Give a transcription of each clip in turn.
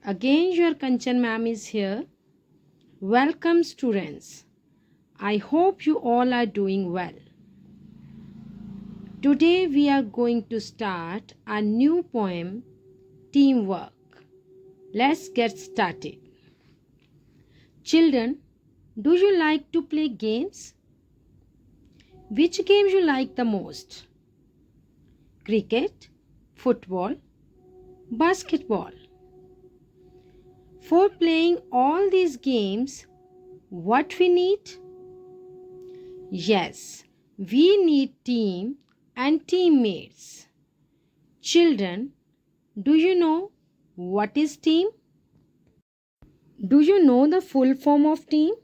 Again, your Kanchan ma'am is here. Welcome, students. I hope you all are doing well. Today, we are going to start a new poem, Teamwork. Let's get started. Children, do you like to play games? Which games you like the most? Cricket, football, basketball. For playing all these games, what we need? Yes, we need team and teammates. Children, do you know what is team? Do you know the full form of team?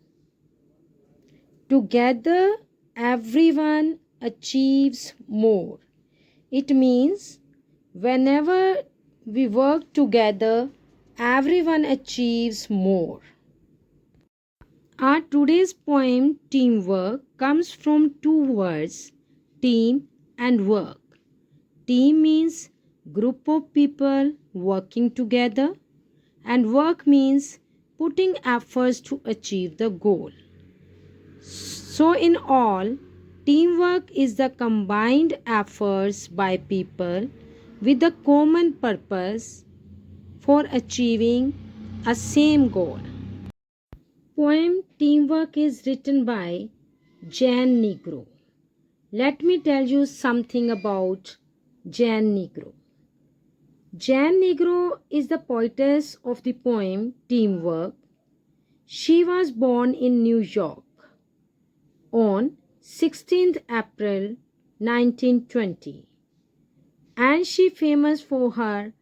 Together, everyone achieves more. It means whenever we work together, everyone achieves more. Our today's poem, Teamwork, comes from two words, team and work. Team means group of people working together, and work means putting efforts to achieve the goal. So, in all, teamwork is the combined efforts by people with a common purpose for achieving a same goal. Poem Teamwork is written by Jan Negro. Let me tell you something about Jan Negro. Jan Negro is the poetess of the poem Teamwork. She was born in New York on 16th April 1920, and she famous for her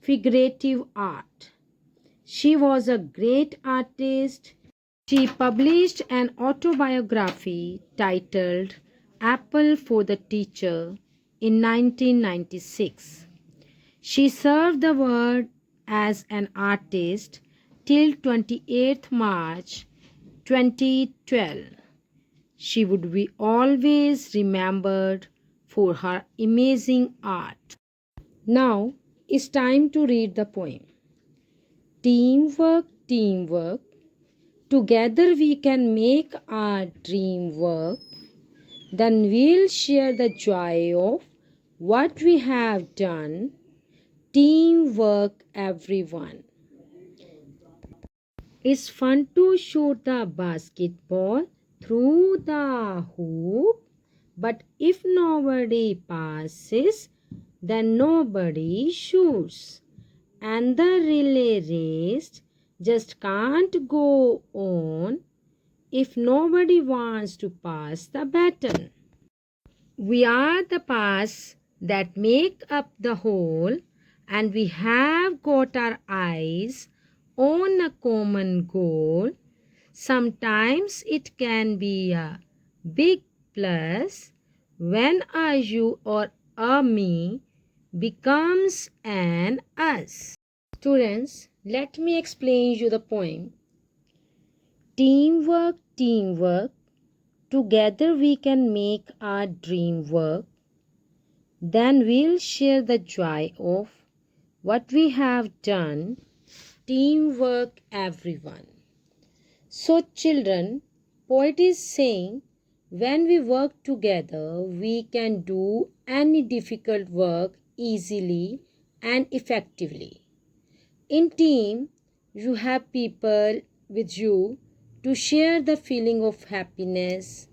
figurative art. She was a great artist. She published an autobiography titled Apple for the Teacher in 1996. She served the world as an artist till 28th March 2012. She would be always remembered for her amazing art. Now it's time to read the poem. Teamwork, teamwork. Together we can make our dream work. Then we'll share the joy of what we have done. Teamwork, everyone. It's fun to shoot the basketball through the hoop, but if nobody passes, then nobody shoots. And the relay race just can't go on if nobody wants to pass the baton. We are the parts that make up the whole, and we have got our eyes on a common goal. Sometimes it can be a big plus when a you or a me becomes an us. Students, let me explain you the poem. Teamwork, teamwork. Together we can make our dream work. Then we'll share the joy of what we have done. Teamwork, everyone. So, children, poet is saying when we work together, we can do any difficult work easily and effectively. In team, you have people with you to share the feeling of happiness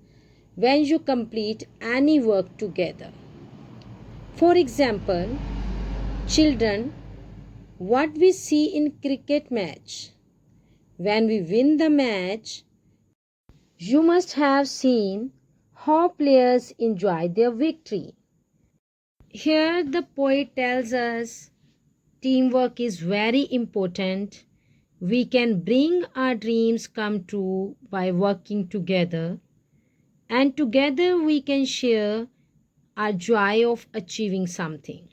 when you complete any work together. For example, children, what we see in cricket match. When we win the match, you must have seen how players enjoy their victory. Here the poet tells us teamwork is very important. We can bring our dreams come true by working together, and together we can share our joy of achieving something.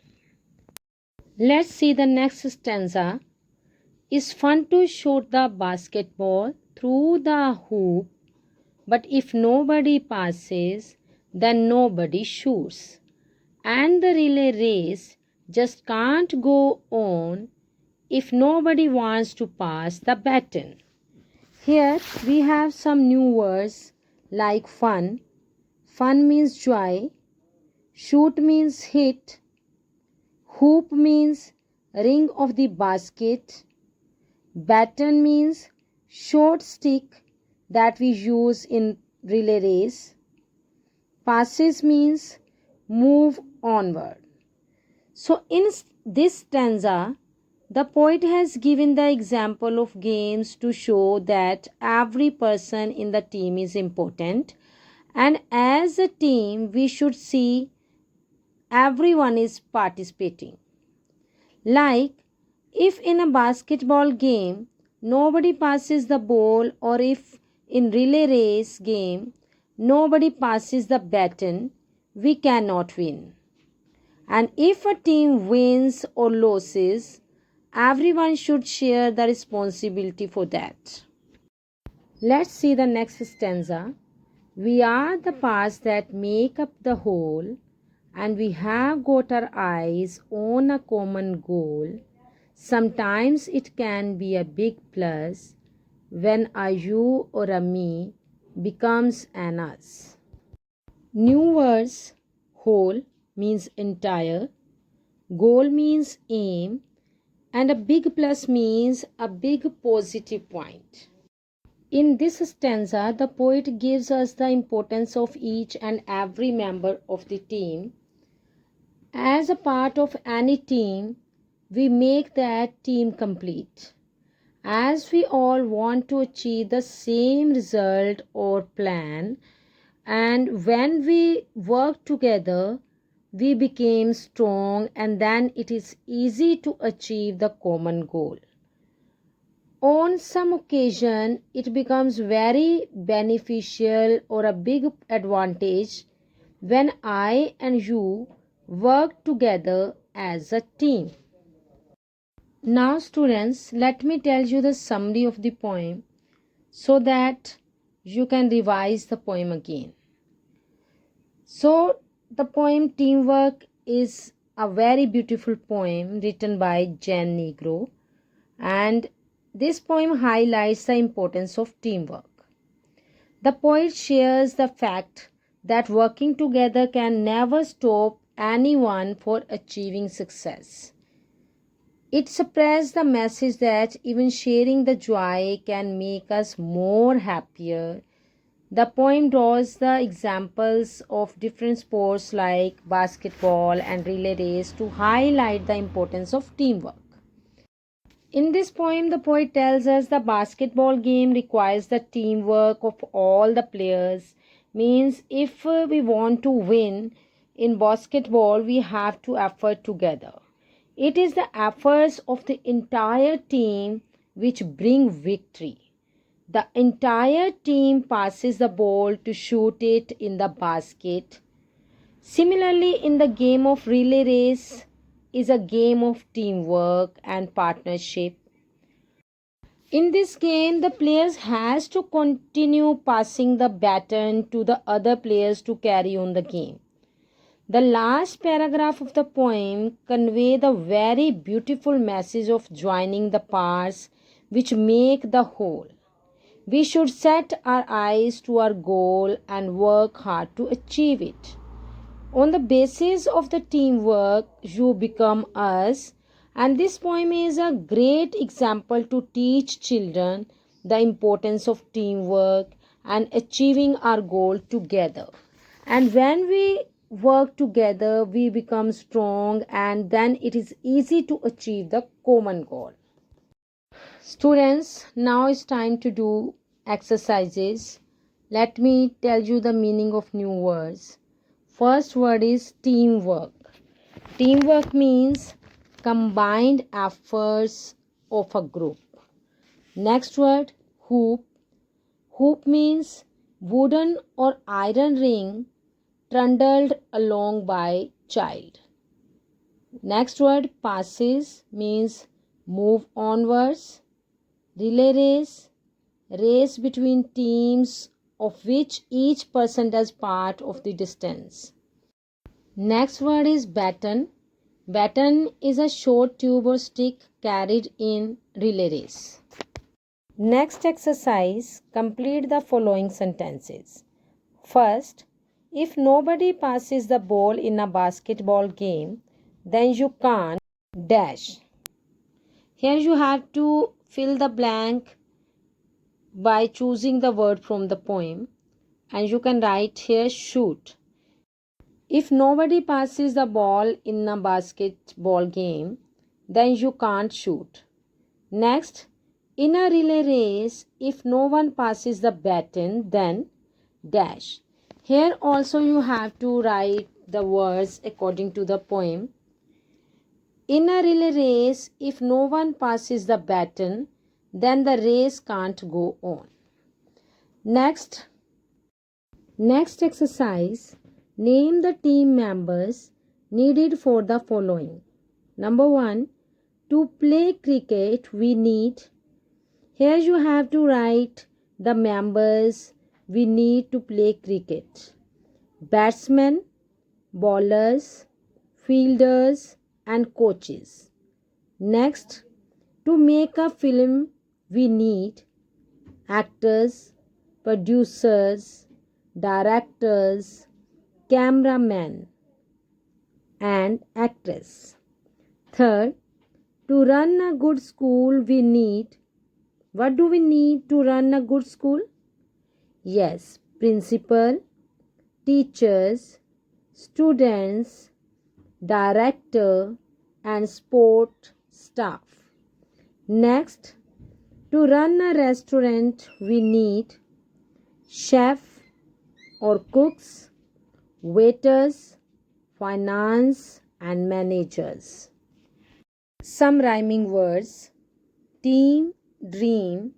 Let's see the next stanza. It's fun to shoot the basketball through the hoop, but if nobody passes, then nobody shoots. And the relay race just can't go on if nobody wants to pass the baton. Here we have some new words like fun. Fun means joy. Shoot means hit. Hoop means ring of the basket. Baton means short stick that we use in relay race. Passes means move onward. So in this stanza, the poet has given the example of games to show that every person in the team is important, and as a team we should see everyone is participating. Like if in a basketball game nobody passes the ball, or if in relay race game nobody passes the baton, we cannot win. And if a team wins or loses, everyone should share the responsibility for that. Let's see the next stanza. We are the parts that make up the whole, and we have got our eyes on a common goal. Sometimes it can be a big plus when a you or a me becomes an us. New words: whole means entire, goal means aim, and a big plus means a big positive point. In this stanza, the poet gives us the importance of each and every member of the team. As a part of any team, we make that team complete. As we all want to achieve the same result or plan, and when we work together, we became strong, and then it is easy to achieve the common goal. On some occasion, it becomes very beneficial or a big advantage when I and you work together as a team. Now students, let me tell you the summary of the poem so that you can revise the poem again. So the poem Teamwork is a very beautiful poem written by Jan Negro, and this poem highlights the importance of teamwork. The poet shares the fact that working together can never stop anyone from achieving success. It spreads the message that even sharing the joy can make us more happier. The poem draws the examples of different sports like basketball and relay race to highlight the importance of teamwork. In this poem, the poet tells us the basketball game requires the teamwork of all the players. Means if we want to win in basketball, we have to effort together. It is the efforts of the entire team which bring victory. The entire team passes the ball to shoot it in the basket. Similarly, in the game of relay race is a game of teamwork and partnership. In this game, the players has to continue passing the baton to the other players to carry on the game. The last paragraph of the poem convey the very beautiful message of joining the parts which make the whole. We should set our eyes to our goal and work hard to achieve it. On the basis of the teamwork, you become us, and this poem is a great example to teach children the importance of teamwork and achieving our goal together. And when we work together, we become strong, and then it is easy to achieve the common goal. Students, now it's time to do exercises. Let me tell you the meaning of new words. First word is teamwork. Teamwork means combined efforts of a group. Next word, hoop. Hoop means wooden or iron ring trundled along by child. Next word, passes means move onwards. Relay race, race between teams of which each person does part of the distance. Next word is baton, Baton is a short tube or stick carried in relay race. Next exercise, complete the following sentences. First, if nobody passes the ball in a basketball game, then you can't dash. Here you have to fill the blank by choosing the word from the poem, and you can write here shoot. If nobody passes the ball in a basketball game, then you can't shoot. Next, in a relay race, if no one passes the baton, then dash. Here also you have to write the words according to the poem. In a relay race, if no one passes the baton, then the race can't go on. Next exercise, name the team members needed for the following. Number 1, to play cricket we need. Here you have to write the members we need to play cricket. Batsmen, bowlers, fielders and coaches. Next, to make a film we need actors, producers, directors, cameramen and actress. Third, to run a good school we need. What do we need to run a good school? Yes, principal, teachers, students, director and sport staff. Next, to run a restaurant we need chef or cooks, waiters, finance and managers. Some rhyming words: team, dream,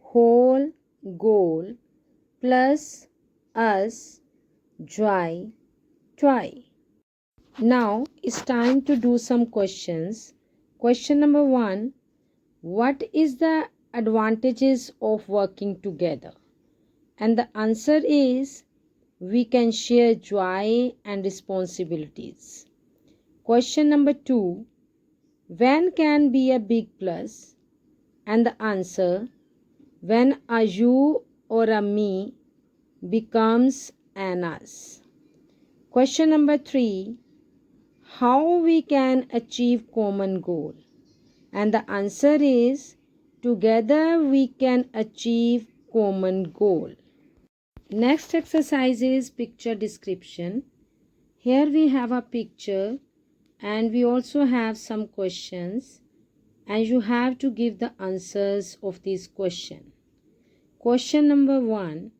whole, goal, plus, us, joy, toy. Now it's time to do some questions. Question number 1, what is the advantages of working together? And the answer is, we can share joy and responsibilities. Question number 2, when can be a big plus? And the answer, when a you or a me becomes an us. Question number 3, how we can achieve common goal? And the answer is, together we can achieve common goal. Next exercise is picture description. Here we have a picture and we also have some questions, and you have to give the answers of this question. Question number 1,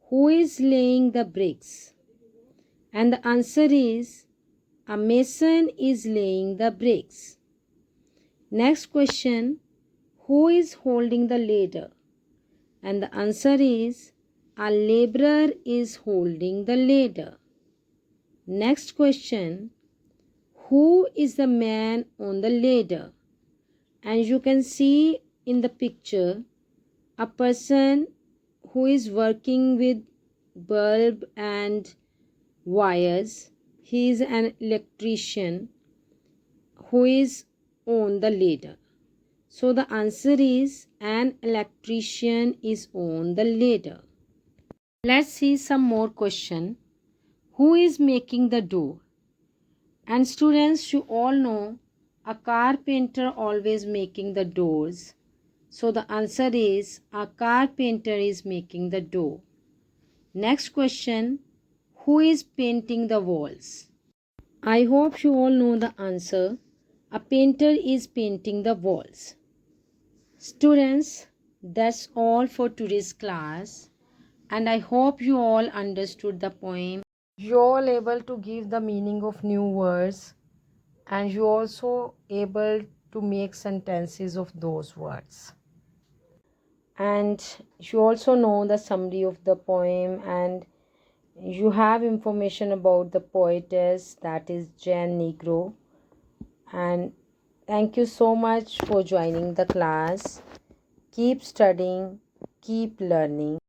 who is laying the bricks? And the answer is, a mason is laying the bricks. Next question, who is holding the ladder? And the answer is, a laborer is holding the ladder. Next question, who is the man on the ladder? And you can see in the picture a person who is working with bulb and wires. He is an electrician who is on the ladder. So the answer is, an electrician is on the ladder. Let's see some more question. Who is making the door? And students, you all know a carpenter always making the doors. So the answer is, a carpenter is making the door. Next question, who is painting the walls? I hope you all know the answer. A painter is painting the walls. Students, that's all for today's class, and I hope you all understood the poem. You all able to give the meaning of new words, and you also able to make sentences of those words. And you also know the summary of the poem, and you have information about the poetess, that is Jan Negro. And thank you so much for joining the class. Keep studying, keep learning.